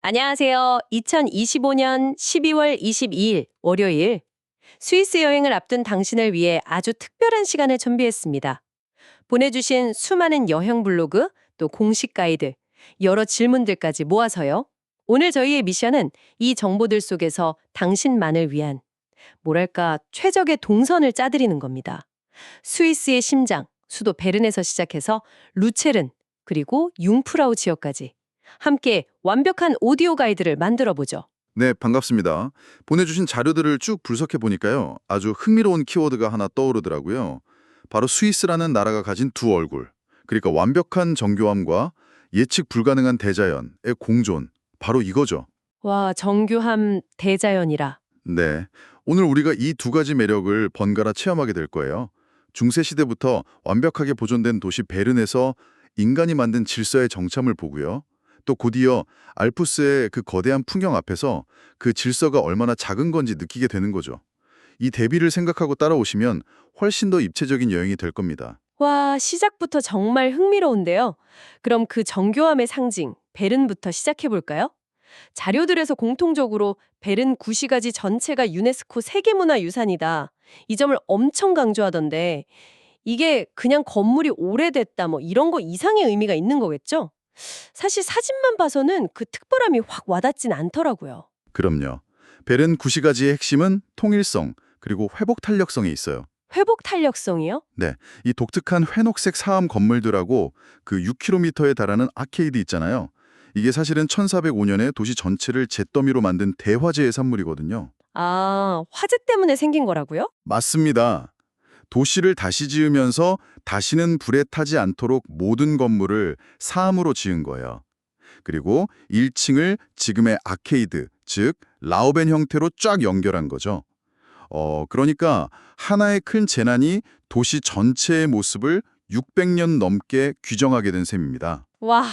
안녕하세요. 2025년 12월 22일 월요일 스위스 여행을 앞둔 당신을 위해 아주 특별한 시간을 준비했습니다. 보내주신 수많은 여행 블로그, 또 공식 가이드, 여러 질문들까지 모아서요. 오늘 저희의 미션은 이 정보들 속에서 당신만을 위한 뭐랄까 최적의 동선을 짜드리는 겁니다. 스위스의 심장, 수도 베른에서 시작해서 루체른, 그리고 융프라우 지역까지 함께 완벽한 오디오 가이드를 만들어 보죠. 네, 반갑습니다. 보내주신 자료들을 쭉 분석해 보니까요. 아주 흥미로운 키워드가 하나 떠오르더라고요. 바로 스위스라는 나라가 가진 두 얼굴. 그러니까 완벽한 정교함과 예측 불가능한 대자연의 공존. 바로 이거죠. 와, 정교함 대자연이라. 네. 오늘 우리가 이 두 가지 매력을 번갈아 체험하게 될 거예요. 중세 시대부터 완벽하게 보존된 도시 베른에서 인간이 만든 질서의 정참을 보고요. 또 곧이어 알프스의 그 거대한 풍경 앞에서 그 질서가 얼마나 작은 건지 느끼게 되는 거죠. 이 대비를 생각하고 따라오시면 훨씬 더 입체적인 여행이 될 겁니다. 와, 시작부터 정말 흥미로운데요. 그럼 그 정교함의 상징, 베른부터 시작해 볼까요? 자료들에서 공통적으로 베른 구시가지 전체가 유네스코 세계문화유산이다. 이 점을 엄청 강조하던데 이게 그냥 건물이 오래됐다 뭐 이런 거 이상의 의미가 있는 거겠죠? 사실 사진만 봐서는 그 특별함이 확 와닿진 않더라고요. 그럼요. 베른 구시가지의 핵심은 통일성, 그리고 회복 탄력성에 있어요. 회복 탄력성이요? 네, 이 독특한 회녹색 사암 건물들하고 그 6km에 달하는 아케이드 있잖아요. 이게 사실은 1405년에 도시 전체를 잿더미로 만든 대화재의 산물이거든요. 아, 화재 때문에 생긴 거라고요? 맞습니다. 도시를 다시 지으면서 다시는 불에 타지 않도록 모든 건물을 사암으로 지은 거예요. 그리고 1층을 지금의 아케이드, 즉 라오벤 형태로 쫙 연결한 거죠. 그러니까 하나의 큰 재난이 도시 전체의 모습을 600년 넘게 규정하게 된 셈입니다. 와,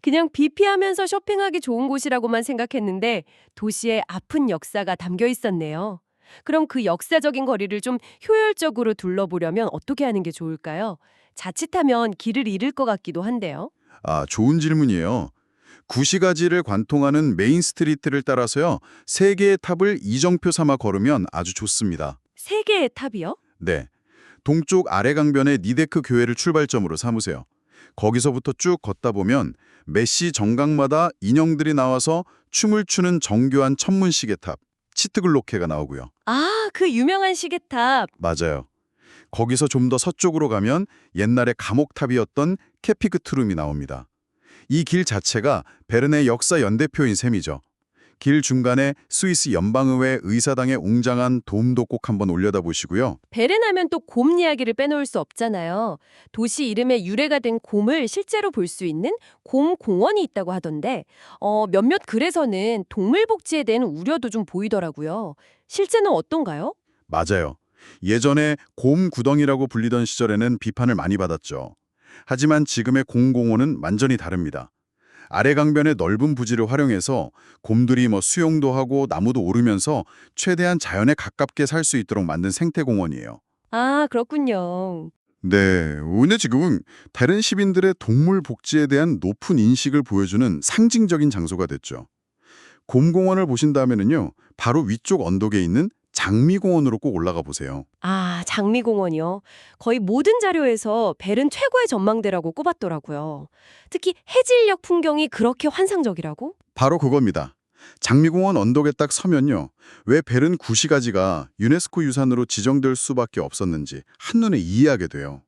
그냥 비피하면서 쇼핑하기 좋은 곳이라고만 생각했는데 도시의 아픈 역사가 담겨 있었네요. 그럼 그 역사적인 거리를 좀 효율적으로 둘러보려면 어떻게 하는 게 좋을까요? 자칫하면 길을 잃을 것 같기도 한데요. 아, 좋은 질문이에요. 구시가지를 관통하는 메인 스트리트를 따라서요. 세 개의 탑을 이정표 삼아 걸으면 아주 좋습니다. 세 개의 탑이요? 네. 동쪽 아래 강변의 니데크 교회를 출발점으로 삼으세요. 거기서부터 쭉 걷다 보면 메시 정각마다 인형들이 나와서 춤을 추는 정교한 천문시계 탑, 치트글로케가 나오고요. 아, 그 유명한 시계탑. 맞아요. 거기서 좀 더 서쪽으로 가면 옛날에 감옥탑이었던 케피그트룸이 나옵니다. 이 길 자체가 베른의 역사 연대표인 셈이죠. 길 중간에 스위스 연방의회 의사당의 웅장한 돔도 꼭 한번 올려다보시고요. 베른하면 또 곰 이야기를 빼놓을 수 없잖아요. 도시 이름의 유래가 된 곰을 실제로 볼 수 있는 곰 공원이 있다고 하던데 몇몇 글에서는 동물 복지에 대한 우려도 좀 보이더라고요. 실제는 어떤가요? 맞아요. 예전에 곰 구덩이라고 불리던 시절에는 비판을 많이 받았죠. 하지만 지금의 공공원은 완전히 다릅니다. 아래 강변의 넓은 부지를 활용해서 곰들이 수영도 하고 나무도 오르면서 최대한 자연에 가깝게 살 수 있도록 만든 생태공원이에요. 아, 그렇군요. 네, 오늘 지금은 다른 시민들의 동물 복지에 대한 높은 인식을 보여주는 상징적인 장소가 됐죠. 곰공원을 보신다면요, 바로 위쪽 언덕에 있는 장미공원으로 꼭 올라가 보세요. 아, 장미공원이요. 거의 모든 자료에서 벨은 최고의 전망대라고 꼽았더라고요. 특히 해질녘 풍경이 그렇게 환상적이라고? 바로 그겁니다. 장미공원 언덕에 딱 서면요, 왜 베른 구시가지가 유네스코 유산으로 지정될 수밖에 없었는지 한눈에 이해하게 돼요.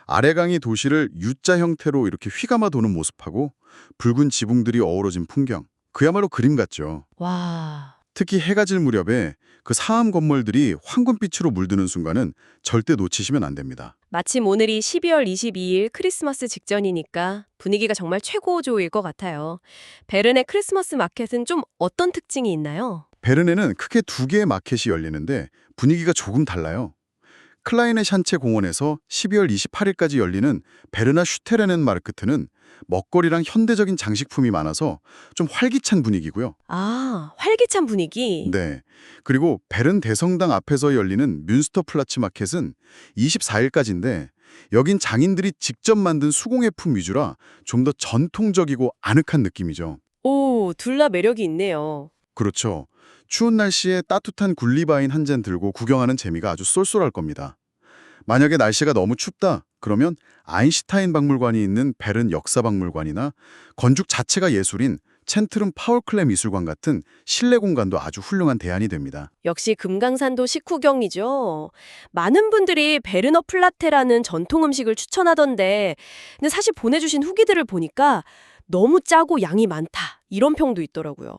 아래강이 도시를 U자 형태로 이렇게 휘감아 도는 모습하고 붉은 지붕들이 어우러진 풍경, 그야말로 그림 같죠. 와, 특히 해가 질 무렵에 그 사암 건물들이 황금빛으로 물드는 순간은 절대 놓치시면 안 됩니다. 마침 오늘이 12월 22일 크리스마스 직전이니까 분위기가 정말 최고조일 것 같아요. 베른의 크리스마스 마켓은 좀 어떤 특징이 있나요? 베른에는 크게 두 개의 마켓이 열리는데 분위기가 조금 달라요. 클라이네 샨체 공원에서 12월 28일까지 열리는 베르나 슈테레넨 마르크트는 먹거리랑 현대적인 장식품이 많아서 좀 활기찬 분위기고요. 아, 활기찬 분위기. 네. 그리고 베른 대성당 앞에서 열리는 뮌스터 플라츠 마켓은 24일까지인데 여긴 장인들이 직접 만든 수공예품 위주라 좀 더 전통적이고 아늑한 느낌이죠. 오, 둘 다 매력이 있네요. 그렇죠. 추운 날씨에 따뜻한 굴리바인 한 잔 들고 구경하는 재미가 아주 쏠쏠할 겁니다. 만약에 날씨가 너무 춥다, 그러면 아인슈타인 박물관이 있는 베른 역사박물관이나 건축 자체가 예술인 챈트름 파울클레 미술관 같은 실내 공간도 아주 훌륭한 대안이 됩니다. 역시 금강산도 식후경이죠. 많은 분들이 베르너 플라테라는 전통 음식을 추천하던데, 근데 사실 보내주신 후기들을 보니까 너무 짜고 양이 많다, 이런 평도 있더라고요.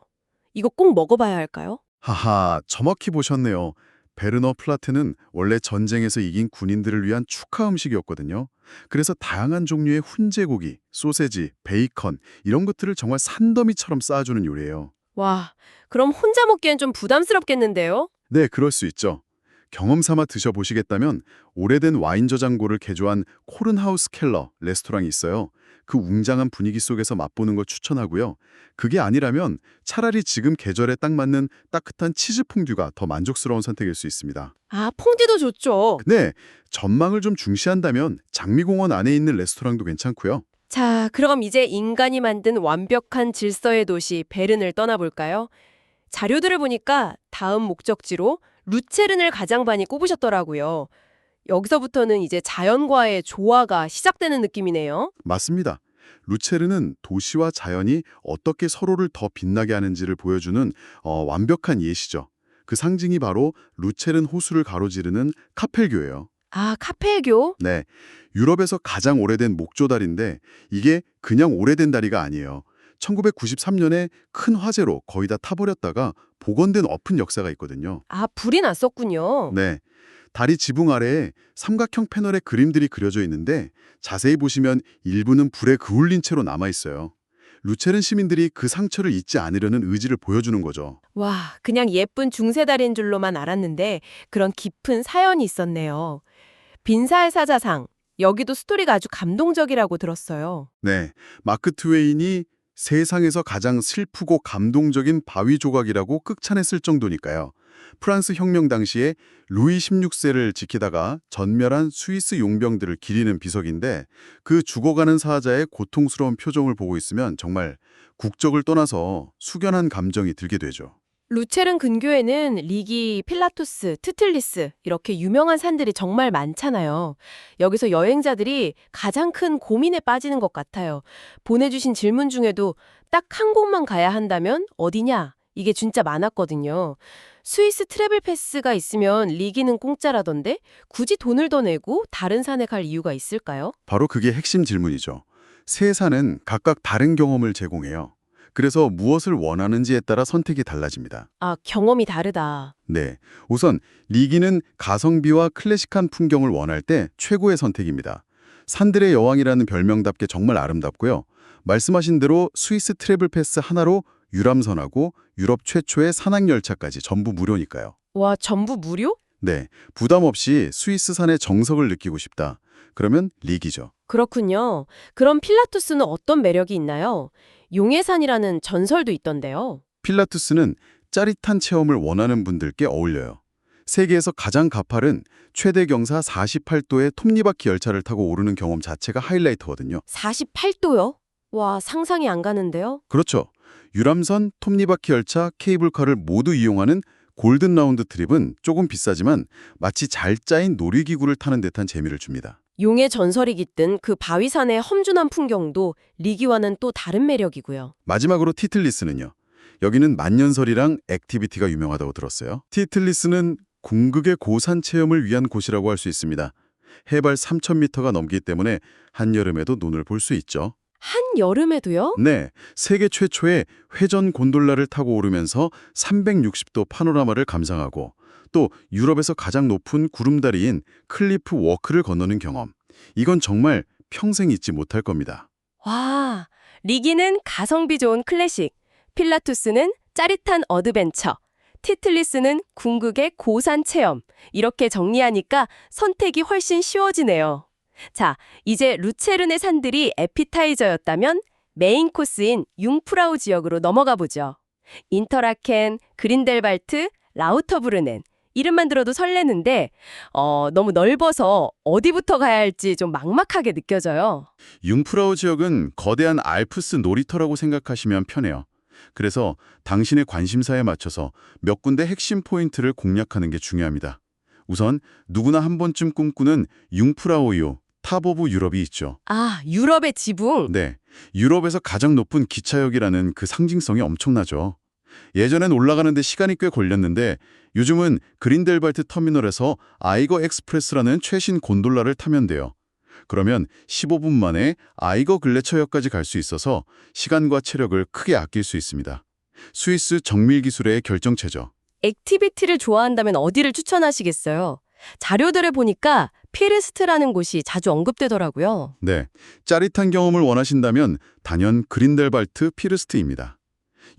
이거 꼭 먹어봐야 할까요? 하하, 정확히 보셨네요. 베르너 플라테는 원래 전쟁에서 이긴 군인들을 위한 축하 음식이었거든요. 그래서 다양한 종류의 훈제고기, 소세지, 베이컨 이런 것들을 정말 산더미처럼 쌓아주는 요리예요. 와, 그럼 혼자 먹기엔 좀 부담스럽겠는데요? 네, 그럴 수 있죠. 경험 삼아 드셔보시겠다면 오래된 와인 저장고를 개조한 코른하우스 켈러 레스토랑이 있어요. 그 웅장한 분위기 속에서 맛보는 걸 추천하고요. 그게 아니라면 차라리 지금 계절에 딱 맞는 따뜻한 치즈 퐁듀가 더 만족스러운 선택일 수 있습니다. 아, 퐁듀도 좋죠. 네, 전망을 좀 중시한다면 장미공원 안에 있는 레스토랑도 괜찮고요. 자, 그럼 이제 인간이 만든 완벽한 질서의 도시 베른을 떠나볼까요? 자료들을 보니까 다음 목적지로 루체른을 가장 많이 꼽으셨더라고요. 여기서부터는 이제 자연과의 조화가 시작되는 느낌이네요. 맞습니다. 루체르는 도시와 자연이 어떻게 서로를 더 빛나게 하는지를 보여주는 완벽한 예시죠. 그 상징이 바로 루체른 호수를 가로지르는 카펠교예요. 아, 카펠교? 네, 유럽에서 가장 오래된 목조다리인데 이게 그냥 오래된 다리가 아니에요. 1993년에 큰 화재로 거의 다 타버렸다가 복원된 엎은 역사가 있거든요. 아, 불이 났었군요. 네, 다리 지붕 아래에 삼각형 패널의 그림들이 그려져 있는데 자세히 보시면 일부는 불에 그을린 채로 남아있어요. 루체른 시민들이 그 상처를 잊지 않으려는 의지를 보여주는 거죠. 와, 그냥 예쁜 중세다리인 줄로만 알았는데 그런 깊은 사연이 있었네요. 빈사의 사자상, 여기도 스토리가 아주 감동적이라고 들었어요. 네, 마크 트웨인이 세상에서 가장 슬프고 감동적인 바위 조각이라고 극찬했을 정도니까요. 프랑스 혁명 당시에 루이 16세를 지키다가 전멸한 스위스 용병들을 기리는 비석인데 그 죽어가는 사자의 고통스러운 표정을 보고 있으면 정말 국적을 떠나서 숙연한 감정이 들게 되죠. 루체른 근교에는 리기, 필라투스, 트틀리스 이렇게 유명한 산들이 정말 많잖아요. 여기서 여행자들이 가장 큰 고민에 빠지는 것 같아요. 보내주신 질문 중에도 딱 한 곳만 가야 한다면 어디냐? 이게 진짜 많았거든요. 스위스 트래블 패스가 있으면 리기는 공짜라던데 굳이 돈을 더 내고 다른 산에 갈 이유가 있을까요? 바로 그게 핵심 질문이죠. 세 산은 각각 다른 경험을 제공해요. 그래서 무엇을 원하는지에 따라 선택이 달라집니다. 아, 경험이 다르다. 네, 우선 리기는 가성비와 클래식한 풍경을 원할 때 최고의 선택입니다. 산들의 여왕이라는 별명답게 정말 아름답고요. 말씀하신 대로 스위스 트래블 패스 하나로 유람선하고 유럽 최초의 산악열차까지 전부 무료니까요. 와, 전부 무료? 네, 부담 없이 스위스 산의 정석을 느끼고 싶다. 그러면 리기죠. 그렇군요. 그럼 필라투스는 어떤 매력이 있나요? 용해산이라는 전설도 있던데요. 필라투스는 짜릿한 체험을 원하는 분들께 어울려요. 세계에서 가장 가파른 최대 경사 48도의 톱니바퀴 열차를 타고 오르는 경험 자체가 하이라이트거든요. 48도요? 와, 상상이 안 가는데요? 그렇죠. 유람선, 톱니바퀴 열차, 케이블카를 모두 이용하는 골든 라운드 트립은 조금 비싸지만 마치 잘 짜인 놀이기구를 타는 듯한 재미를 줍니다. 용의 전설이 깃든 그 바위산의 험준한 풍경도 리기와는 또 다른 매력이고요. 마지막으로 티틀리스는요. 여기는 만년설이랑 액티비티가 유명하다고 들었어요. 티틀리스는 궁극의 고산 체험을 위한 곳이라고 할 수 있습니다. 해발 3,000m가 넘기 때문에 한여름에도 눈을 볼 수 있죠. 한여름에도요? 네, 세계 최초의 회전 곤돌라를 타고 오르면서 360도 파노라마를 감상하고 또 유럽에서 가장 높은 구름다리인 클리프 워크를 건너는 경험. 이건 정말 평생 잊지 못할 겁니다. 와, 리기는 가성비 좋은 클래식, 필라투스는 짜릿한 어드벤처, 티틀리스는 궁극의 고산 체험. 이렇게 정리하니까 선택이 훨씬 쉬워지네요. 자, 이제 루체른의 산들이 에피타이저였다면 메인 코스인 융프라우 지역으로 넘어가 보죠. 인터라켄, 그린델발트, 라우터브르넨. 이름만 들어도 설레는데 너무 넓어서 어디부터 가야 할지 좀 막막하게 느껴져요. 융프라우 지역은 거대한 알프스 놀이터라고 생각하시면 편해요. 그래서 당신의 관심사에 맞춰서 몇 군데 핵심 포인트를 공략하는 게 중요합니다. 우선 누구나 한 번쯤 꿈꾸는 융프라우요, 탑 오브 유럽이 있죠. 아, 유럽의 지붕. 네, 유럽에서 가장 높은 기차역이라는 그 상징성이 엄청나죠. 예전엔 올라가는데 시간이 꽤 걸렸는데 요즘은 그린델발트 터미널에서 아이거 엑스프레스라는 최신 곤돌라를 타면 돼요. 그러면 15분 만에 아이거 글래처역까지 갈 수 있어서 시간과 체력을 크게 아낄 수 있습니다. 스위스 정밀 기술의 결정체죠. 액티비티를 좋아한다면 어디를 추천하시겠어요? 자료들을 보니까 피르스트라는 곳이 자주 언급되더라고요. 네, 짜릿한 경험을 원하신다면 단연 그린델발트 피르스트입니다.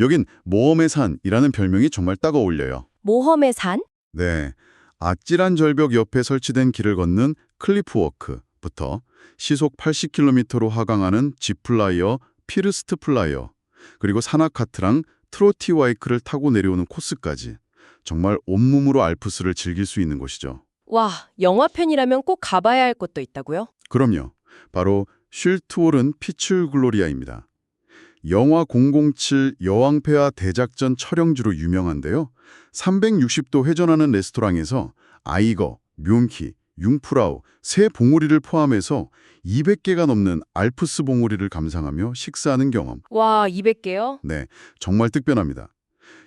여긴 모험의 산이라는 별명이 정말 딱 어울려요. 모험의 산? 네, 아찔한 절벽 옆에 설치된 길을 걷는 클리프워크부터 시속 80km로 하강하는 지플라이어, 피르스트 플라이어, 그리고 산악카트랑 트로티와이크를 타고 내려오는 코스까지 정말 온몸으로 알프스를 즐길 수 있는 곳이죠. 와, 영화 팬이라면 꼭 가봐야 할 곳도 있다고요? 그럼요. 바로 슐트월은 피츠글로리아입니다. 영화 007 여왕폐하 대작전 촬영지로 유명한데요. 360도 회전하는 레스토랑에서 아이거, 뮨키, 융프라우, 새 봉우리를 포함해서 200개가 넘는 알프스 봉우리를 감상하며 식사하는 경험. 와, 200개요? 네, 정말 특별합니다.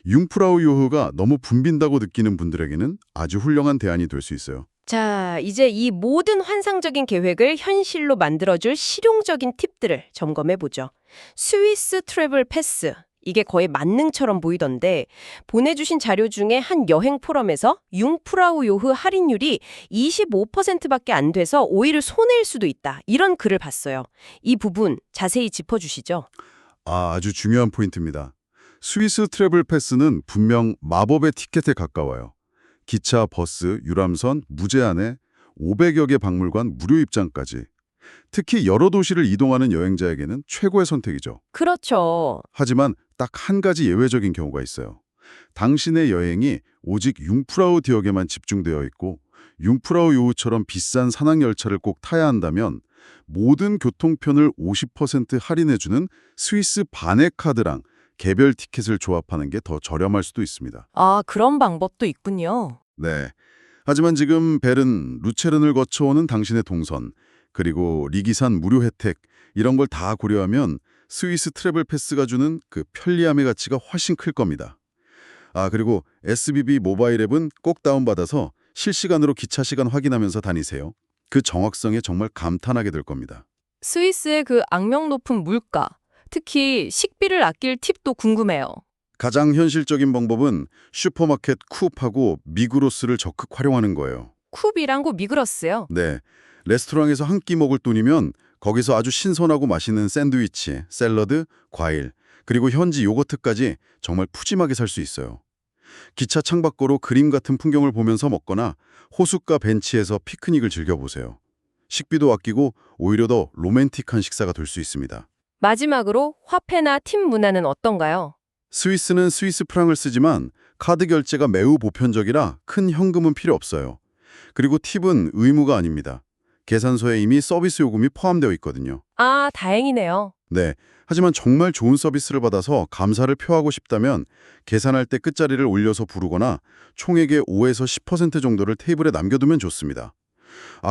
융프라우 요흐가 너무 붐빈다고 느끼는 분들에게는 아주 훌륭한 대안이 될 수 있어요. 자, 이제 이 모든 환상적인 계획을 현실로 만들어줄 실용적인 팁들을 점검해보죠. 스위스 트래블 패스. 이게 거의 만능처럼 보이던데 보내주신 자료 중에 한 여행 포럼에서 융프라우 요흐 할인율이 25%밖에 안 돼서 오히려 손해일 수도 있다. 이런 글을 봤어요. 이 부분 자세히 짚어주시죠. 아주 중요한 포인트입니다. 스위스 트래블 패스는 분명 마법의 티켓에 가까워요. 기차, 버스, 유람선, 무제한에 500여 개 박물관 무료 입장까지. 특히 여러 도시를 이동하는 여행자에게는 최고의 선택이죠. 그렇죠. 하지만 딱 한 가지 예외적인 경우가 있어요. 당신의 여행이 오직 융프라우 지역에만 집중되어 있고 융프라우 요흐처럼 비싼 산악열차를 꼭 타야 한다면 모든 교통편을 50% 할인해주는 스위스 바네카드랑 개별 티켓을 조합하는 게 더 저렴할 수도 있습니다. 아, 그런 방법도 있군요. 네. 하지만 지금 벨은 루체른을 거쳐오는 당신의 동선, 그리고 리기산 무료 혜택 이런 걸 다 고려하면 스위스 트래블 패스가 주는 그 편리함의 가치가 훨씬 클 겁니다. 그리고 SBB 모바일 앱은 꼭 다운받아서 실시간으로 기차 시간 확인하면서 다니세요. 그 정확성에 정말 감탄하게 될 겁니다. 스위스의 그 악명 높은 물가, 특히 식비를 아낄 팁도 궁금해요. 가장 현실적인 방법은 슈퍼마켓 쿱하고 미그로스를 적극 활용하는 거예요. 쿱이랑 미그러스요. 네, 레스토랑에서 한 끼 먹을 돈이면 거기서 아주 신선하고 맛있는 샌드위치, 샐러드, 과일, 그리고 현지 요거트까지 정말 푸짐하게 살 수 있어요. 기차 창밖으로 그림 같은 풍경을 보면서 먹거나 호숫가 벤치에서 피크닉을 즐겨보세요. 식비도 아끼고 오히려 더 로맨틱한 식사가 될 수 있습니다. 마지막으로 화폐나 팁 문화는 어떤가요? 스위스는 스위스 프랑을 쓰지만 카드 결제가 매우 보편적이라 큰 현금은 필요 없어요. 그리고 팁은 의무가 아닙니다. 계산서에 이미 서비스 요금이 포함되어 있거든요. 아, 다행이네요. 네, 하지만 정말 좋은 서비스를 받아서 감사를 표하고 싶다면 계산할 때 끝자리를 올려서 부르거나 총액의 5에서 10% 정도를 테이블에 남겨두면 좋습니다.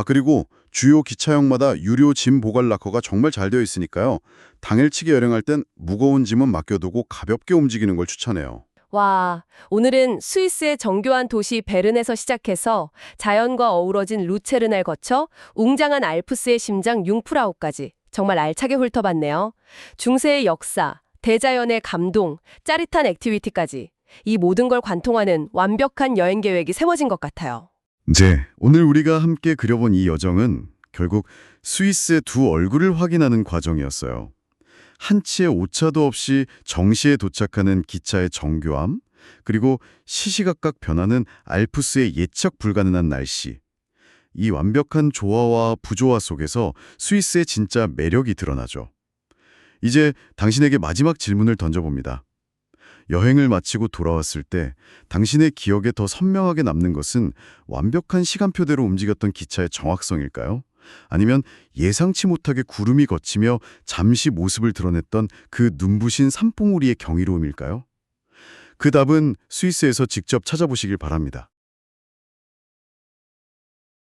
그리고 주요 기차역마다 유료 짐 보관 락커가 정말 잘 되어 있으니까요. 당일치기 여행할 땐 무거운 짐은 맡겨두고 가볍게 움직이는 걸 추천해요. 와, 오늘은 스위스의 정교한 도시 베른에서 시작해서 자연과 어우러진 루체른을 거쳐 웅장한 알프스의 심장 융프라우까지 정말 알차게 훑어봤네요. 중세의 역사, 대자연의 감동, 짜릿한 액티비티까지 이 모든 걸 관통하는 완벽한 여행 계획이 세워진 것 같아요. 네, 오늘 우리가 함께 그려본 이 여정은 결국 스위스의 두 얼굴을 확인하는 과정이었어요. 한치의 오차도 없이 정시에 도착하는 기차의 정교함, 그리고 시시각각 변하는 알프스의 예측 불가능한 날씨. 이 완벽한 조화와 부조화 속에서 스위스의 진짜 매력이 드러나죠. 이제 당신에게 마지막 질문을 던져봅니다. 여행을 마치고 돌아왔을 때 당신의 기억에 더 선명하게 남는 것은 완벽한 시간표대로 움직였던 기차의 정확성일까요? 아니면 예상치 못하게 구름이 걷히며 잠시 모습을 드러냈던 그 눈부신 산봉우리의 경이로움일까요? 그 답은 스위스에서 직접 찾아보시길 바랍니다.